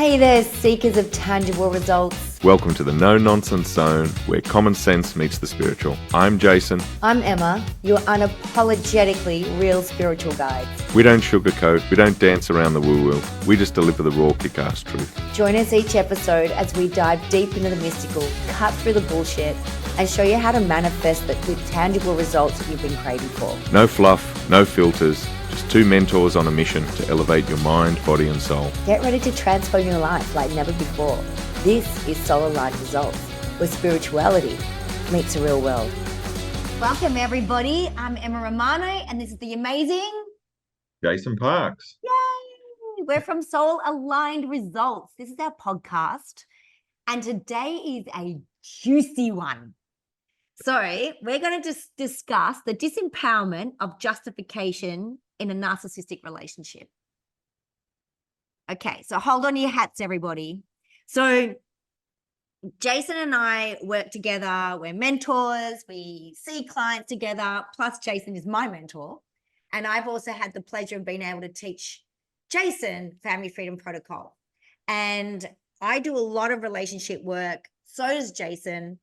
Hey there, seekers of tangible results. Welcome to the No Nonsense Zone, where common sense meets the spiritual. I'm Jason. I'm Emma, your unapologetically real spiritual guides. We don't sugarcoat, we don't dance around the woo-woo. We just deliver the raw kick-ass truth. Join us each episode as we dive deep into the mystical, cut through the bullshit, and show you how to manifest the tangible results that you've been craving for. No fluff, no filters, just two mentors on a mission to elevate your mind, body and soul. Get ready to transform your life like never before. This is Soul Aligned Results, where spirituality meets the real world. Welcome everybody, I'm Emma Romano and this is the amazing Jason Parks. Yay! We're from Soul Aligned Results. This is our podcast and today is a juicy one. So we're going to just discuss the disempowerment of justification in a narcissistic relationship. Okay, so hold on to your hats, everybody. So Jason and I work together. We're mentors. We see clients together. Plus Jason is my mentor. And I've also had the pleasure of being able to teach Jason Family Freedom Protocol. And I do a lot of relationship work. So does Jason.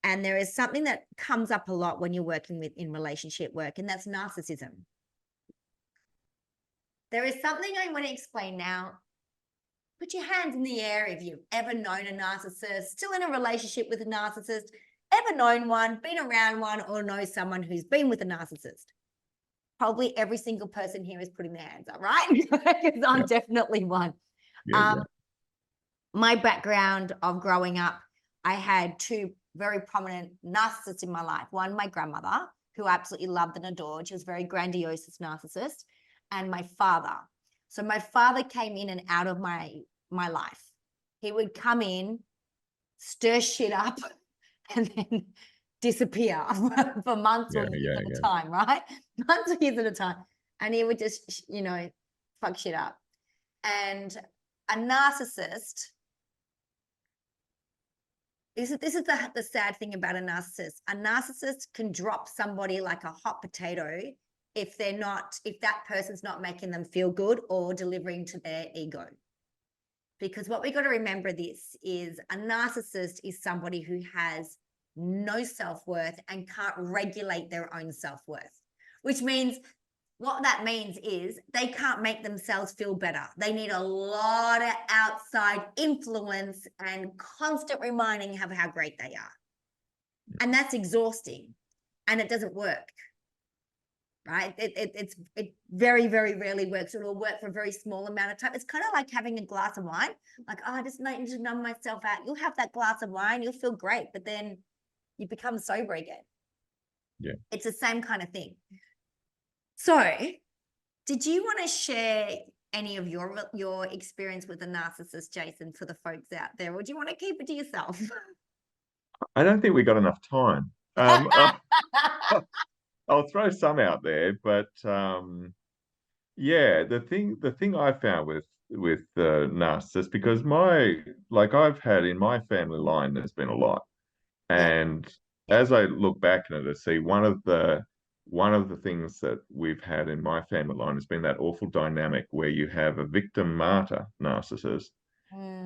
And there is something that comes up a lot when you're working in relationship work, and that's narcissism. There is something I want to explain now. Put your hands in the air if you've ever known a narcissist, still in a relationship with a narcissist, ever known one, been around one, or know someone who's been with a narcissist. Probably every single person here is putting their hands up, right? Because I'm definitely one. My background of growing up, I had two very prominent narcissists in my life. One, my grandmother, who I absolutely loved and adored. She was very grandiose as narcissist. And my father. So my father came in and out of my life. He would come in, stir shit up, and then disappear for months or years at a time, right? Months or years at a time. And he would just, fuck shit up. And a narcissist, this is the sad thing about a narcissist. A narcissist can drop somebody like a hot potato if that person's not making them feel good or delivering to their ego. Because what we got to remember this is a narcissist is somebody who has no self-worth and can't regulate their own self-worth, which means what that means is they can't make themselves feel better. They need a lot of outside influence and constant reminding of how great they are. And that's exhausting and it doesn't work. Right? It very, very rarely works. It will work for a very small amount of time. It's kind of like having a glass of wine. Like, I just need to numb myself out. You'll have that glass of wine, you'll feel great, but then you become sober again. Yeah. It's the same kind of thing. So did you want to share any of your experience with a narcissist, Jason, for the folks out there, or do you want to keep it to yourself? I don't think we got enough time. I'll throw some out there, but the thing I found with narcissists, because I've had in my family line, there's been a lot, and as I look back at it, I see one of the things that we've had in my family line has been that awful dynamic where you have a victim martyr narcissist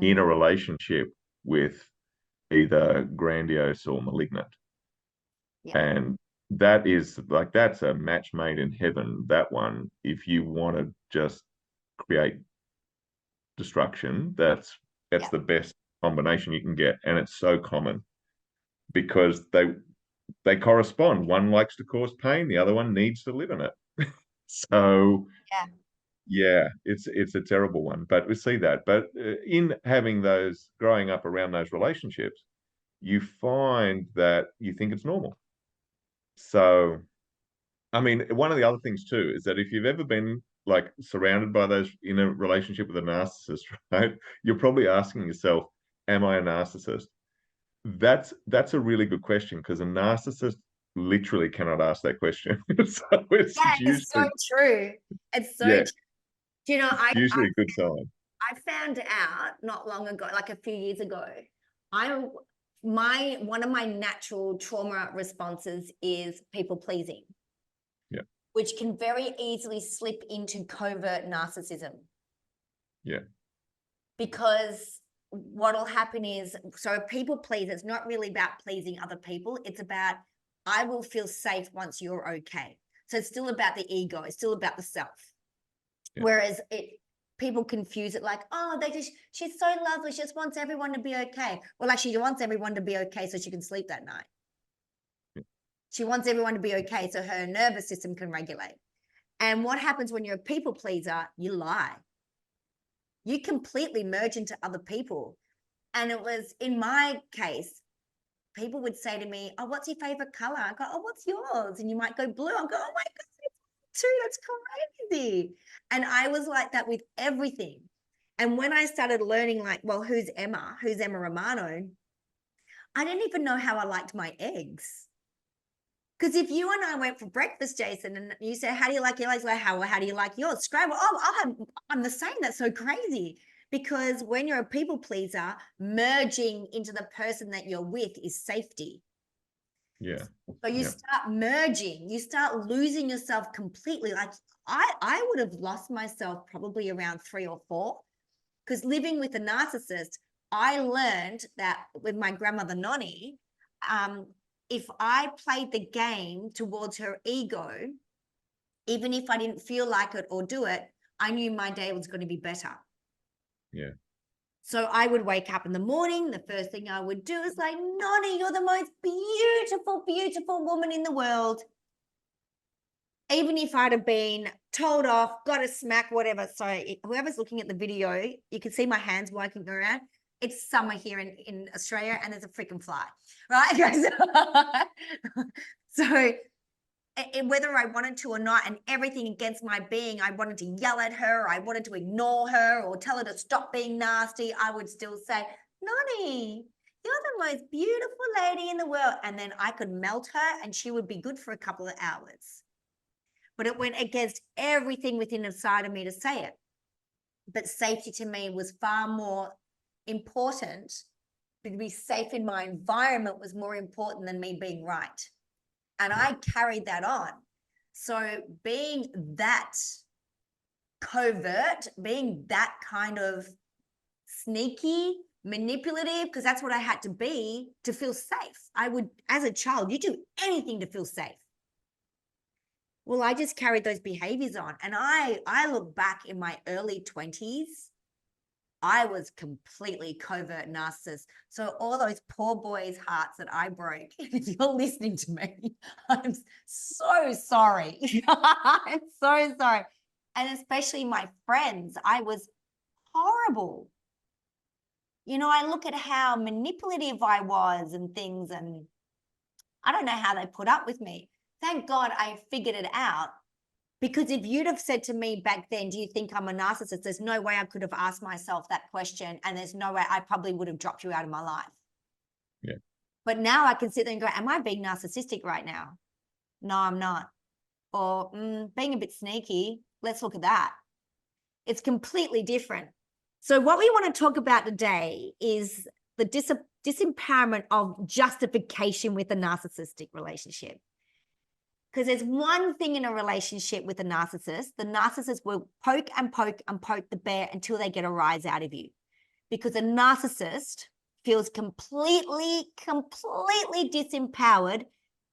in a relationship with either grandiose or malignant, and that's a match made in heaven, that one. If you want to just create destruction, that's the best combination you can get. And it's so common because they correspond. One likes to cause pain, the other one needs to live in it. So it's a terrible one, but we see that. But in having growing up around those relationships, you find that you think it's normal. So, I mean, one of the other things too is that if you've ever been like surrounded by those in a relationship with a narcissist, right, you're probably asking yourself, am I a narcissist? That's a really good question, because a narcissist literally cannot ask that question. So it's so true. It's so true. It's usually a good sign. I found out not long ago, like a few years ago, one of my natural trauma responses is people pleasing. Yeah. Which can very easily slip into covert narcissism. Yeah. because what'll happen is, so a people pleaser, it's not really about pleasing other people. It's about, I will feel safe once you're okay. So it's still about the ego. It's still about the self. Yeah. Whereas people confuse it like, oh, she's so lovely. She just wants everyone to be okay. Well, actually, she wants everyone to be okay so she can sleep that night. Yeah. She wants everyone to be okay so her nervous system can regulate. And what happens when you're a people pleaser? You lie. You completely merge into other people. And it was, in my case, people would say to me, oh, what's your favorite color? I go, oh, what's yours? And you might go blue. I go, oh my God, too, that's crazy. And I was like that with everything. And when I started learning, like, well, who's Emma Romano, I didn't even know how I liked my eggs. Because if you and I went for breakfast, Jason, and you say, how do you like your eggs? Like, how do you like yours? Scramble. Oh, I'm the same. That's so crazy. Because when you're a people pleaser, merging into the person that you're with is safety. Yeah. So you start merging, you start losing yourself completely. Like I would have lost myself probably around 3 or 4, because living with a narcissist, I learned that with my grandmother Nonnie, if I played the game towards her ego, even if I didn't feel like it or do it, I knew my day was going to be better. Yeah. So I would wake up in the morning. The first thing I would do is like, Nonnie, you're the most beautiful, beautiful woman in the world. Even if I'd have been told off, got a smack, whatever. So whoever's looking at the video, you can see my hands working around. It's summer here in Australia and there's a freaking fly, right? So whether I wanted to or not, and everything against my being, I wanted to yell at her, I wanted to ignore her or tell her to stop being nasty, I would still say, Nonnie, you're the most beautiful lady in the world. And then I could melt her and she would be good for a couple of hours. But it went against everything within inside of me to say it. But safety to me was far more important. To be safe in my environment was more important than me being right. And I carried that on. So being that covert, being that kind of sneaky, manipulative, because that's what I had to be to feel safe. I would, as a child, you do anything to feel safe. Well, I just carried those behaviors on. And I look back in my early 20s, I was completely covert narcissist. So all those poor boys' hearts that I broke, if you're listening to me, I'm so sorry. I'm so sorry. And especially my friends, I was horrible. You know, I look at how manipulative I was and things, and I don't know how they put up with me. Thank God I figured it out. Because if you'd have said to me back then, do you think I'm a narcissist? There's no way I could have asked myself that question. And there's no way I probably would have dropped you out of my life. Yeah. But now I can sit there and go, am I being narcissistic right now? No, I'm not. Or being a bit sneaky. Let's look at that. It's completely different. So what we want to talk about today is the disempowerment of justification with a narcissistic relationship. Because there's one thing in a relationship with a narcissist, the narcissist will poke and poke and poke the bear until they get a rise out of you. Because a narcissist feels completely disempowered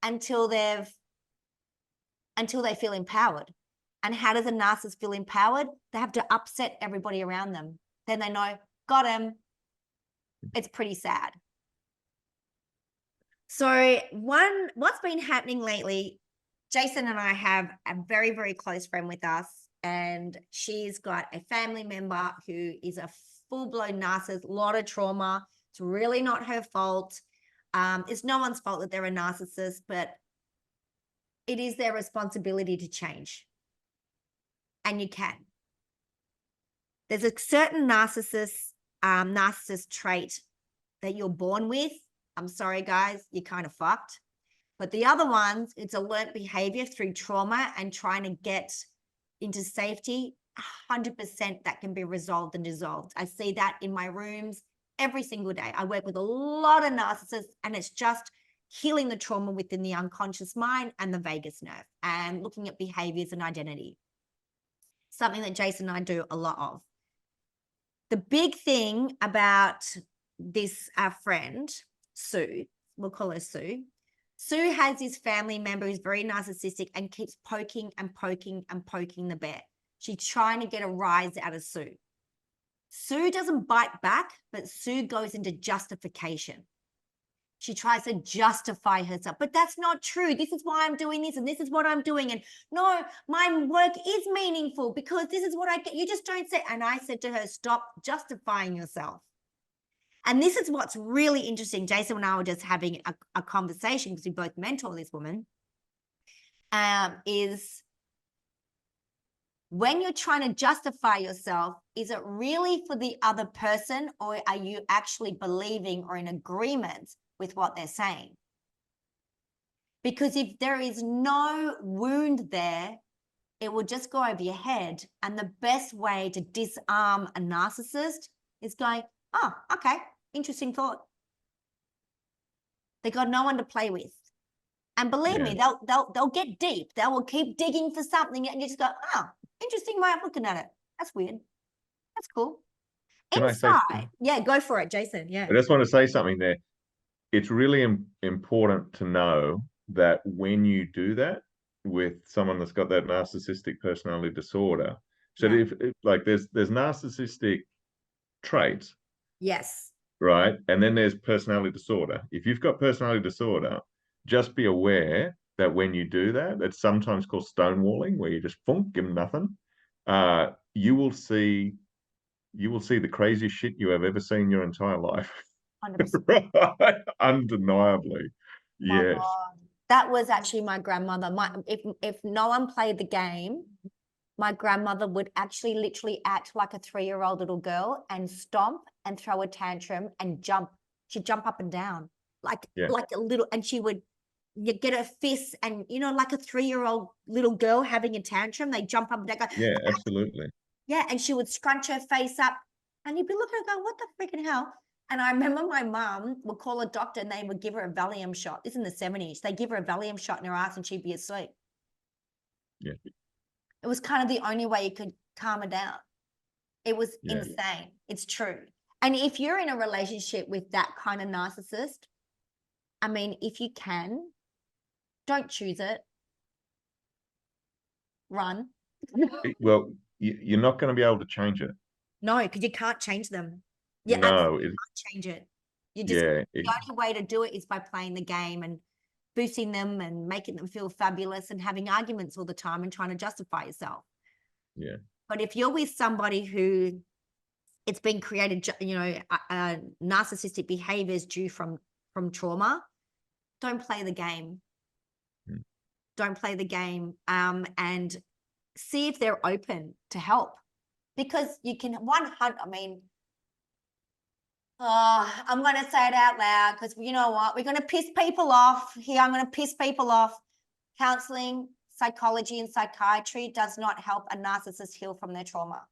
until they feel empowered. And how does a narcissist feel empowered? They have to upset everybody around them. Then they know, got him. It's pretty sad. So what's been happening lately, Jason and I have a very, very close friend with us, and she's got a family member who is a full-blown narcissist, a lot of trauma. It's really not her fault. It's no one's fault that they're a narcissist, but it is their responsibility to change. And you can. There's a certain narcissist trait that you're born with. I'm sorry, guys, you're kind of fucked. But the other ones, it's a learnt behavior through trauma and trying to get into safety. 100% that can be resolved and dissolved. I see that in my rooms every single day. I work with a lot of narcissists, and it's just healing the trauma within the unconscious mind and the vagus nerve and looking at behaviors and identity. Something that Jason and I do a lot of. The big thing about this, our friend, Sue, we'll call her Sue. Sue has this family member who's very narcissistic and keeps poking and poking and poking the bear. She's trying to get a rise out of Sue. Sue doesn't bite back, but Sue goes into justification. She tries to justify herself, but that's not true. This is why I'm doing this, and this is what I'm doing. And no, my work is meaningful because this is what I get. You just don't say. And I said to her, stop justifying yourself. And this is what's really interesting. Jason and I were just having a conversation because we both mentor this woman, is when you're trying to justify yourself, is it really for the other person, or are you actually believing or in agreement with what they're saying? Because if there is no wound there, it will just go over your head. And the best way to disarm a narcissist is going, oh, okay, interesting thought. They got no one to play with. And believe me, they'll get deep. They will keep digging for something, and you just go, oh, interesting way of looking at it. That's weird. That's cool. Can I say Inside, yeah, go for it, Jason. Yeah. I just want to say something there. It's really important to know that when you do that with someone that's got that narcissistic personality disorder, so Yeah. if like there's narcissistic traits, Yes. right? And then there's personality disorder. If you've got personality disorder, just be aware that when you do that, it's sometimes called stonewalling, where you just funk, give them nothing. You will see the craziest shit you have ever seen in your entire life. 100%. Right? Undeniably. My Yes. God. That was actually my grandmother. If no one played the game, my grandmother would actually literally act like a 3-year-old little girl and stomp and throw a tantrum and jump. She'd jump up and down like a little, and she would get her fists, and like a 3-year-old little girl having a tantrum, they jump up and down. Yeah, absolutely. Yeah, and she would scrunch her face up, and you'd be looking at her going, what the freaking hell? And I remember my mum would call a doctor and they would give her a Valium shot. This is in the 70s. They give her a Valium shot in her ass and she'd be asleep. Yeah. It was kind of the only way you could calm her down. It was Yeah. insane. It's true. And if you're in a relationship with that kind of narcissist, I mean, if you can, don't choose it. Run. Well, you're not going to be able to change it. No, because you can't change them. You No, absolutely can't change it. You just, yeah, the only way to do it is by playing the game and boosting them and making them feel fabulous and having arguments all the time and trying to justify yourself. yeah. But if you're with somebody who it's been created, narcissistic behaviors due from trauma, don't play the game. Don't play the game, and see if they're open to help, because you can 100. I mean, I'm going to say it out loud because you know what? We're going to piss people off here. I'm going to piss people off. Counseling, psychology, and psychiatry does not help a narcissist heal from their trauma.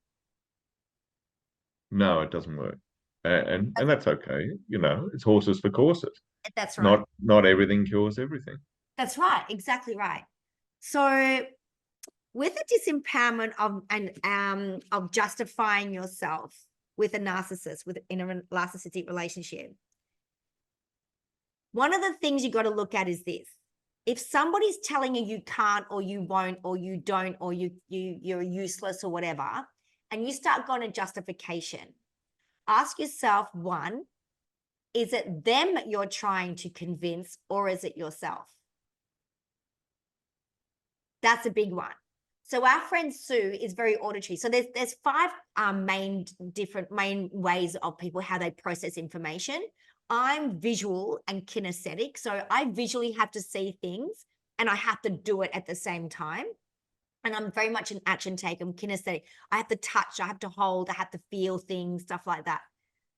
No, it doesn't work. And that's okay. It's horses for courses. That's right. Not everything cures everything. That's right. Exactly right. So with the disempowerment of justifying yourself with a narcissist, in a narcissistic relationship, one of the things you got to look at is this. If somebody's telling you can't, or you won't, or you don't, or you're useless or whatever, and you start going to justification, ask yourself, one, is it them you're trying to convince, or is it yourself? That's a big one. So our friend Sue is very auditory. So there's 5 main ways of people how they process information. I'm visual and kinesthetic. So I visually have to see things and I have to do it at the same time. And I'm very much an action taker. I'm kinesthetic. I have to touch, I have to hold, I have to feel things, stuff like that.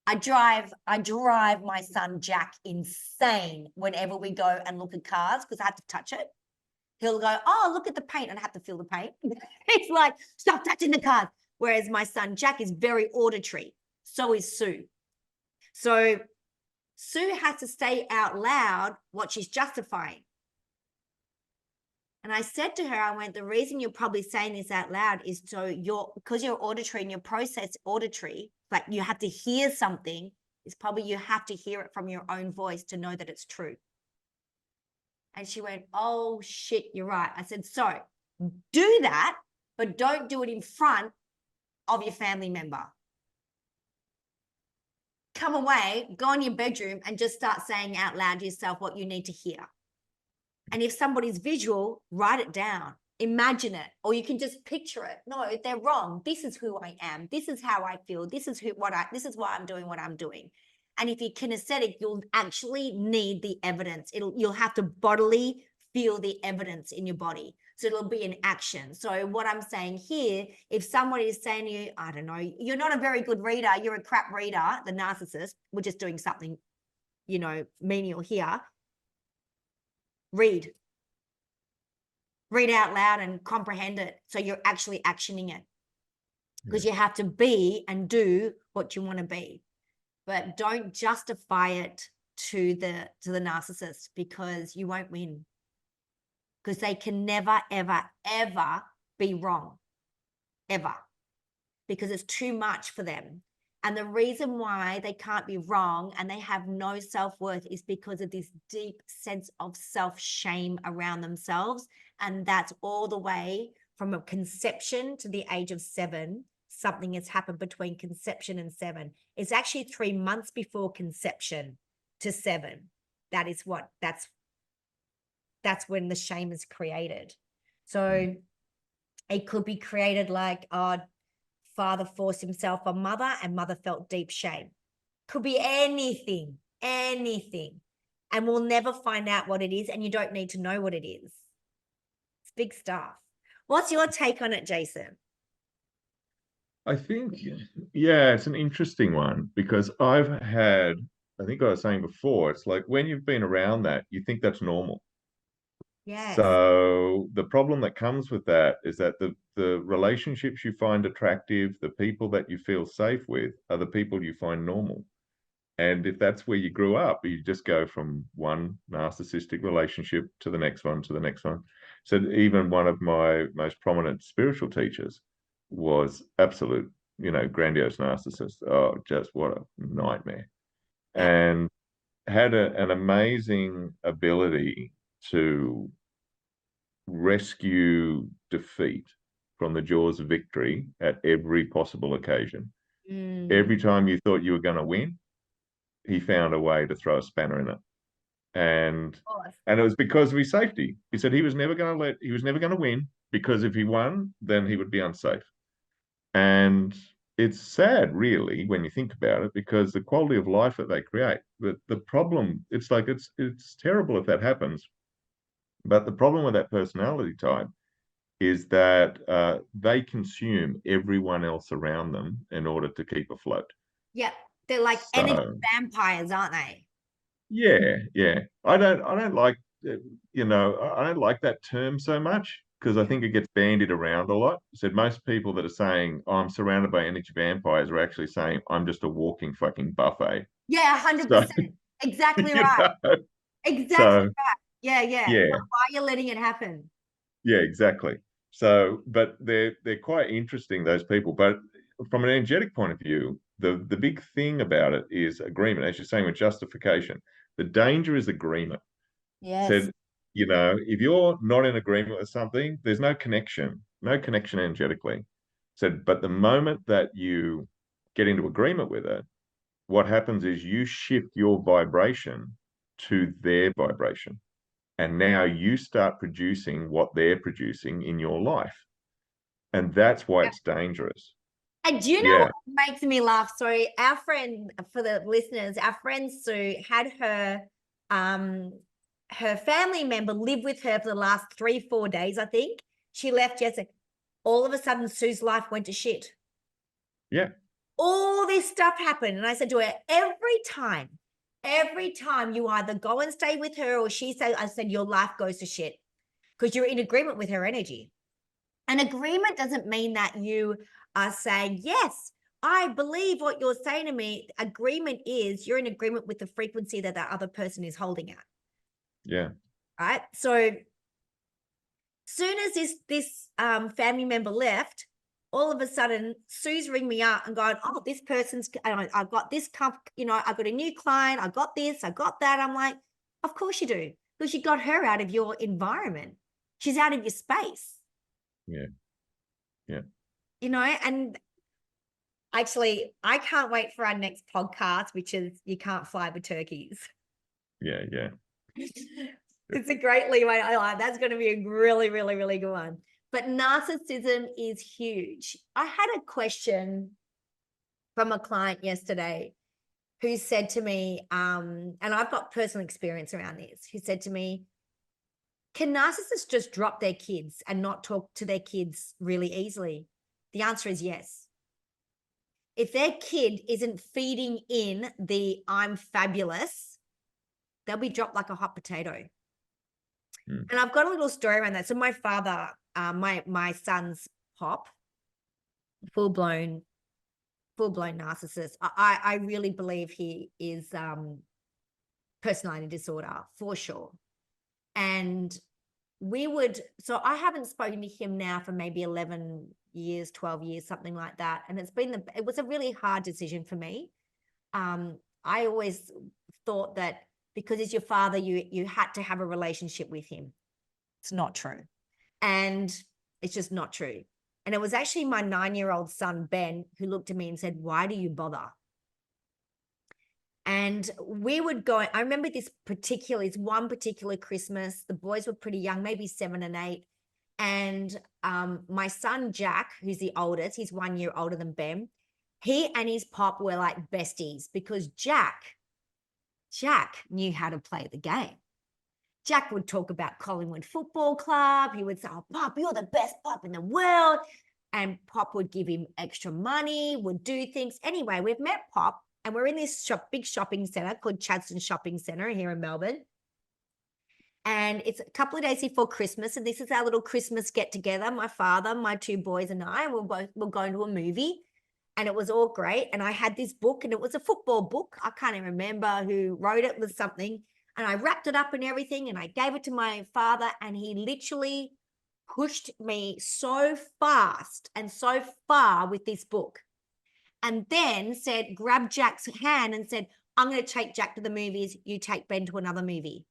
I drive my son Jack insane whenever we go and look at cars because I have to touch it. He'll go, oh, look at the paint, and I have to feel the paint. It's like, stop touching the cars. Whereas my son Jack is very auditory. So is Sue. So Sue has to say out loud what she's justifying. And I said to her, I went, the reason you're probably saying this out loud is so because you're auditory and your process auditory, like you have to hear something, is probably you have to hear it from your own voice to know that it's true. And she went, oh shit, you're right. I said, so do that, but don't do it in front of your family member. Come away, go in your bedroom and just start saying out loud to yourself what you need to hear. And if somebody's visual, write it down, imagine it, or you can just picture it. No, they're wrong. This is who I am. This is how I feel. This is why I'm doing what I'm doing. And if you're kinesthetic, you'll actually need the evidence. You'll have to bodily feel the evidence in your body. So it'll be an action. So what I'm saying here, if somebody is saying to you, I don't know, you're not a very good reader, you're a crap reader, the narcissist, we're just doing something, menial here. Read out loud and comprehend it. So you're actually actioning it, because you have to be and do what you want to be, but don't justify it to the narcissist, because you won't win, because they can never, ever, ever be wrong, ever, because it's too much for them. And the reason why they can't be wrong and they have no self-worth is because of this deep sense of self-shame around themselves. And that's all the way from a conception to the age of 7. Something has happened between conception and 7. It's actually 3 months before conception to 7. That's when the shame is created. So it could be created like, father forced himself on mother and mother felt deep shame. Could be anything. And we'll never find out what it is, and you don't need to know what it is. It's big stuff. What's your take on it, Jason? I think, yeah, it's an interesting one, because I think I was saying before, it's like when you've been around that, you think that's normal. Yes. So the problem that comes with that is that the relationships you find attractive, the people that you feel safe with, are the people you find normal. And if that's where you grew up, you just go from one narcissistic relationship to the next one, to the next one. So even one of my most prominent spiritual teachers was absolute, grandiose narcissist. Oh, just what a nightmare. Yeah. And had an amazing ability to rescue defeat from the jaws of victory at every possible occasion. Every time you thought you were going to win, he found a way to throw a spanner in it. And it was because of his safety. He said he was never going to win, because if he won, then he would be unsafe. And it's sad, really, when you think about it, because the quality of life that they create, the problem, it's like it's terrible if that happens. But the problem with that personality type is that they consume everyone else around them in order to keep afloat. Yeah. They're like energy vampires, aren't they? Yeah. I don't like, I don't like that term so much, because I think it gets bandied around a lot. Said most people that are saying, oh, I'm surrounded by energy vampires, are actually saying I'm just a walking fucking buffet. Yeah, 100%. Exactly right. Know? Exactly So right. Yeah. yeah, Why are you letting it happen? yeah, exactly. So, but they're quite interesting, those people. But from an energetic point of view, the big thing about it is agreement, as you're saying with justification. The danger is agreement. Yes. Said, if you're not in agreement with something, there's no connection energetically. Said, but the moment that you get into agreement with it, what happens is you shift your vibration to their vibration. And now you start producing what they're producing in your life. And that's why it's dangerous. And do you know Yeah. what makes me laugh? Sorry, our friend, for the listeners, our friend Sue had her family member live with her for the last 3-4 days, I think. She left yesterday. All of a sudden, Sue's life went to shit. Yeah. All this stuff happened. And I said to her, every time you either go and stay with her or she said, I said, your life goes to shit, because you're in agreement with her energy. And agreement doesn't mean that you are saying, yes, I believe what you're saying to me. Agreement is you're in agreement with the frequency that other person is holding at. Yeah. Right. So Soon as this family member left, all of a sudden Sue's ringing me up and going, oh, this person's, I've got this, I've got a new client, I got this, I got that. I'm like, of course you do, because you got her out of your environment. She's out of your space. Yeah. Yeah. And actually, I can't wait for our next podcast, which is You Can't Fly with Turkeys. Yeah. Yeah. It's a great leeway. I like that's going to be a really, really, really good one. But narcissism is huge. I had a question from a client yesterday who said to me, and I've got personal experience around this, who said to me, can narcissists just drop their kids and not talk to their kids really easily? The answer is yes. If their kid isn't feeding in the I'm fabulous, they'll be dropped like a hot potato. And I've got a little story around that. So my father, my son's pop, full-blown narcissist. I really believe he is personality disorder for sure. And so I haven't spoken to him now for maybe 11 years, 12 years, something like that. And it was a really hard decision for me. I always thought that because he's your father, you had to have a relationship with him. It's not true. And it's just not true. And it was actually my 9-year-old son, Ben, who looked at me and said, why do you bother? And we would go, I remember it's one particular Christmas, the boys were pretty young, maybe 7 and 8. And my son, Jack, who's the oldest, he's 1 year older than Ben. He and his pop were like besties because Jack knew how to play the game. Jack would talk about Collingwood Football Club. He would say, oh, Pop, you're the best Pop in the world. And Pop would give him extra money, would do things. Anyway, we've met Pop and we're in this big shopping centre called Chadstone Shopping Centre here in Melbourne. And it's a couple of days before Christmas. And this is our little Christmas get together. My father, my 2 boys and I, we're going to a movie. And it was all great. And I had this book and it was a football book. I can't even remember who wrote it. It was something. And I wrapped it up and everything. And I gave it to my father. And he literally pushed me so fast and so far with this book. And then said, grab Jack's hand and said, I'm going to take Jack to the movies. You take Ben to another movie.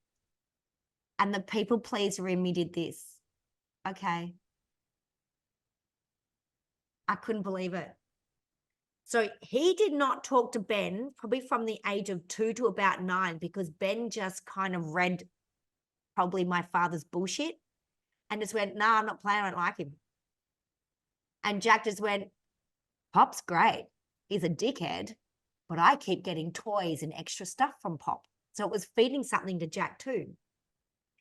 And the people pleaser in me did this. Okay. I couldn't believe it. So he did not talk to Ben probably from the age of 2 to about 9 because Ben just kind of read probably my father's bullshit and just went, nah, I'm not playing. I don't like him. And Jack just went, Pop's great. He's a dickhead, but I keep getting toys and extra stuff from Pop. So it was feeding something to Jack too.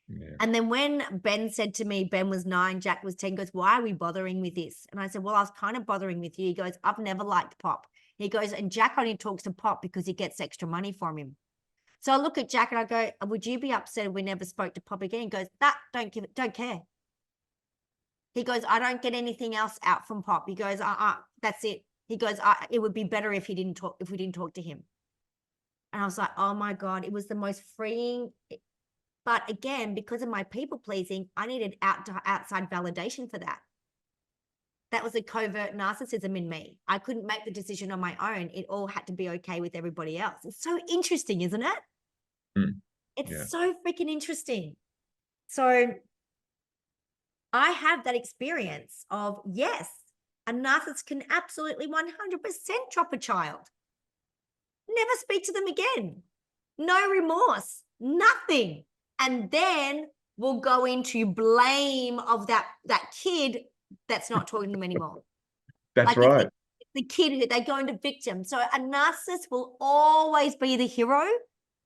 Yeah. And then when Ben said to me, Ben was 9, Jack was 10, he goes, why are we bothering with this? And I said, well, I was kind of bothering with you. He goes, I've never liked Pop. He goes, and Jack only talks to Pop because he gets extra money from him. So I look at Jack and I go, would you be upset if we never spoke to Pop again? He goes, don't care. He goes, I don't get anything else out from Pop. He goes, that's it. He goes, it would be better if we didn't talk to him. And I was like, oh my God, it was the most freeing. But again, because of my people pleasing, I needed outside validation for that. That was a covert narcissism in me. I couldn't make the decision on my own. It all had to be okay with everybody else. It's so interesting, isn't it? It's so freaking interesting. So I have that experience of, yes, a narcissist can absolutely 100% drop a child. Never speak to them again. No remorse, nothing. And then we'll go into blame of that kid that's not talking to them anymore. That's right. The kid who they go into victim. So a narcissist will always be the hero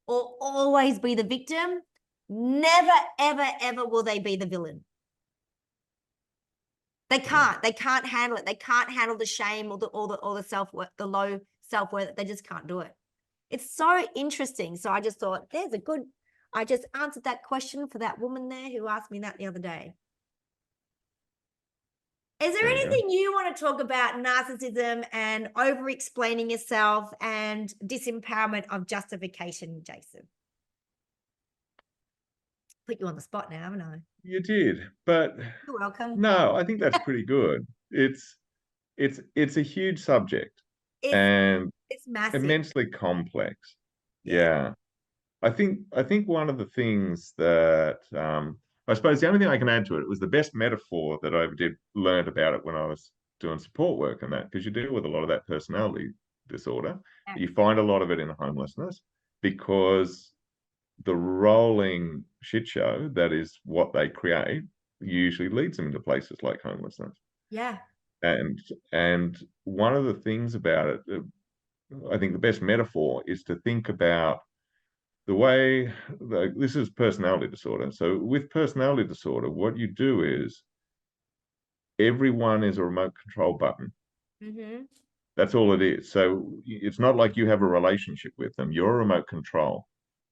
or always be the victim. Never, ever, ever will they be the villain. They can't handle it. They can't handle the shame or the self-worth, the low self-worth. They just can't do it. It's so interesting. So I just thought I just answered that question for that woman there who asked me that the other day. Is there anything you want to talk about narcissism and over-explaining yourself and disempowerment of justification, Jason? Put you on the spot now, haven't I? You did, but You're welcome. no, I think that's pretty good. It's a huge subject It's and it's massive. immensely complex. Yeah. Yeah. I think one of the things that I suppose the only thing I can add to it was the best metaphor that I ever did learned about it when I was doing support work and that, because you deal with a lot of that personality disorder. Yeah. You find a lot of it in homelessness because the rolling shit show that is what they create usually leads them into places like homelessness. Yeah. And and one of the things about it, I think the best metaphor is to think about the way this is personality disorder. So with personality disorder, what you do is everyone is a remote control button. Mm-hmm. That's all it is. So it's not like you have a relationship with them. You're a remote control.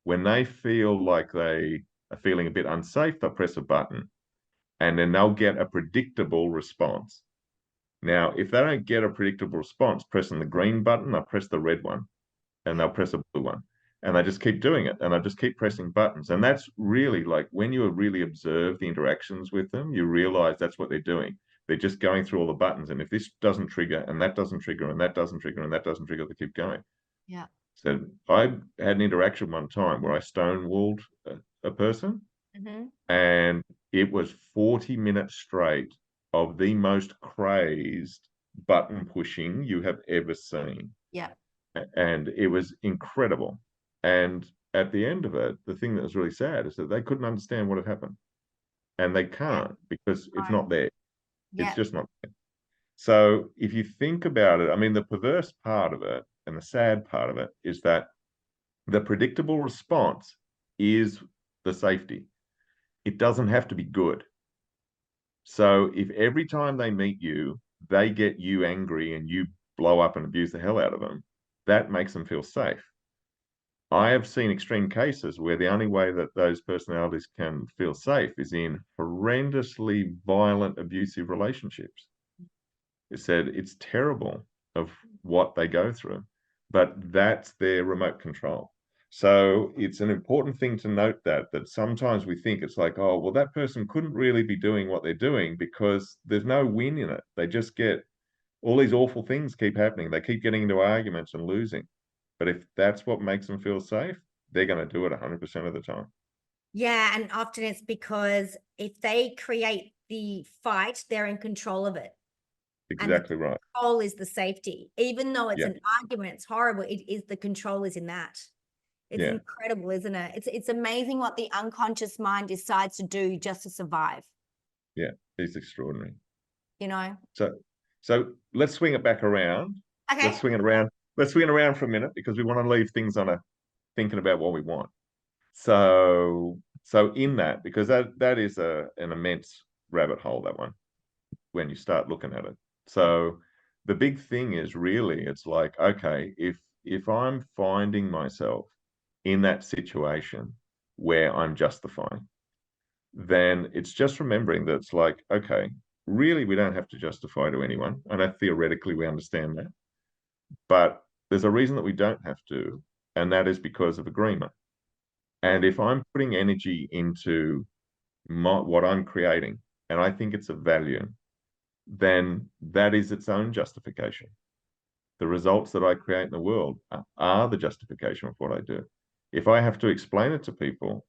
When they feel like they are feeling a bit unsafe, they'll press a button and then they'll get a predictable response. Now, if they don't get a predictable response, pressing the green button, they'll press the red one and they'll press a blue one. And they just keep doing it and they just keep pressing buttons. And that's really like when you really observe the interactions with them, you realize that's what they're doing. They're just going through all the buttons. And if this doesn't trigger and that doesn't trigger and that doesn't trigger and that doesn't trigger, they keep going. Yeah. So I had an interaction one time where I stonewalled a person Mm-hmm. and it was 40 minutes straight of the most crazed button pushing you have ever seen. Yeah. And it was incredible. And at the end of it, the thing that was really sad is that they couldn't understand what had happened. And they Yeah. can't because it's Right. not there. It's Yeah. just not there. So if you think about it, I mean, the perverse part of it and the sad part of it is that the predictable response is the safety. It doesn't have to be good. So if every time they meet you, they get you angry and you blow up and abuse the hell out of them, that makes them feel safe. I have seen extreme cases where the only way that those personalities can feel safe is in horrendously violent, abusive relationships. It said it's terrible of what they go through, but that's their remote control. So it's an important thing to note that sometimes we think it's like, oh, well, that person couldn't really be doing what they're doing because there's no win in it. They just get all these awful things keep happening. They keep getting into arguments and losing. But if that's what makes them feel safe, they're going to do it 100% of the time. Yeah. And often it's because if they create the fight, they're in control of it. And the Exactly right. control is the safety. Even though it's Yeah. an argument, it's horrible. It is the control is in that. It's Yeah. incredible, isn't it? It's amazing what the unconscious mind decides to do just to survive, Yeah. It's extraordinary. you know? So let's swing it back around. Let's Okay. swing it around. Let's swing it around for a minute because we want to leave things on a thinking about what we want. So in that, because that is an immense rabbit hole, that one, when you start looking at it. So the big thing is really it's like, okay, if I'm finding myself in that situation where I'm justifying, then it's just remembering that it's like, okay, really we don't have to justify to anyone. I know theoretically we understand that, but there's a reason that we don't have to, and that is because of agreement. And if I'm putting energy into what I'm creating, and I think it's of value, then that is its own justification. The results that I create in the world are the justification of what I do. If I have to explain it to people,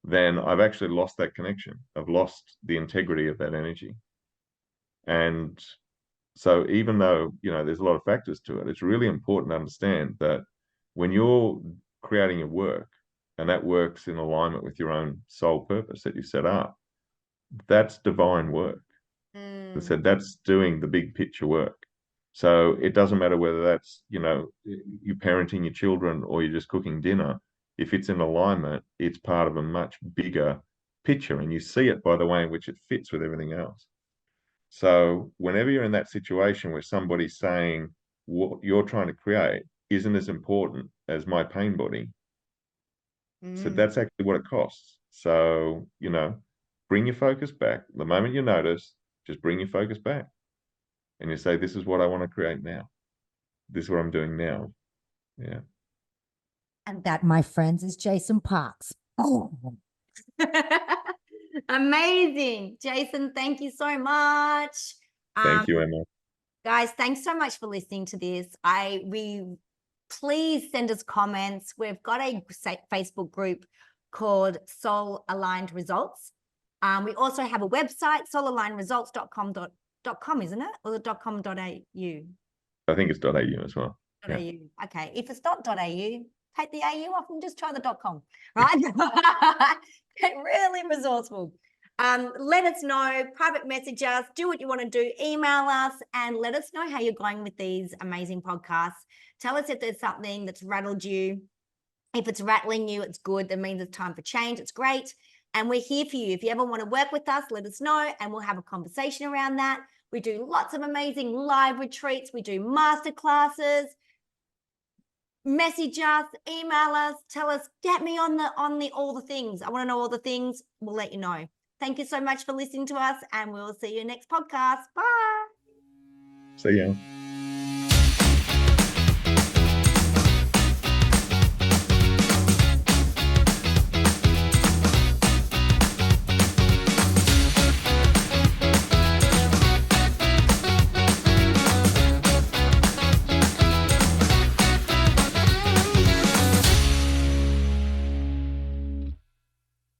then I've actually lost that connection. I've lost the integrity of that energy. And so even though, there's a lot of factors to it, it's really important to understand that when you're creating your work and that works in alignment with your own soul purpose that you set up, that's divine work. I said that's doing the big picture work. So it doesn't matter whether that's, you parenting your children or you're just cooking dinner. If it's in alignment, it's part of a much bigger picture and you see it by the way in which it fits with everything else. So whenever you're in that situation where somebody's saying what you're trying to create isn't as important as my pain body, so that's actually what it costs. So, bring your focus back. The moment you notice, just bring your focus back and you say, this is what I want to create now. This is what I'm doing now. Yeah. And that, my friends, is Jason Parks. Oh. Amazing. Jason, thank you so much. Thank you, Emma. Guys, thanks so much for listening to this. Please send us comments. We've got a Facebook group called Soul Aligned Results. We also have a website, soulalignedresults.com, isn't it? Or the .com.au? I think it's .au as well. .au. Okay. If it's not .au, take the AU off and just try the .com, right? Get really resourceful. Let us know, private message us, do what you want to do, email us, and let us know how you're going with these amazing podcasts. Tell us if there's something that's rattled you. If it's rattling you, it's good. That means it's time for change. It's great. And we're here for you. If you ever want to work with us, let us know, and we'll have a conversation around that. We do lots of amazing live retreats. We do masterclasses. Message us, email us, tell us, get me on all the things. I want to know all the things. We'll let you know. Thank you so much for listening to us, and we'll see you next podcast. Bye. See ya.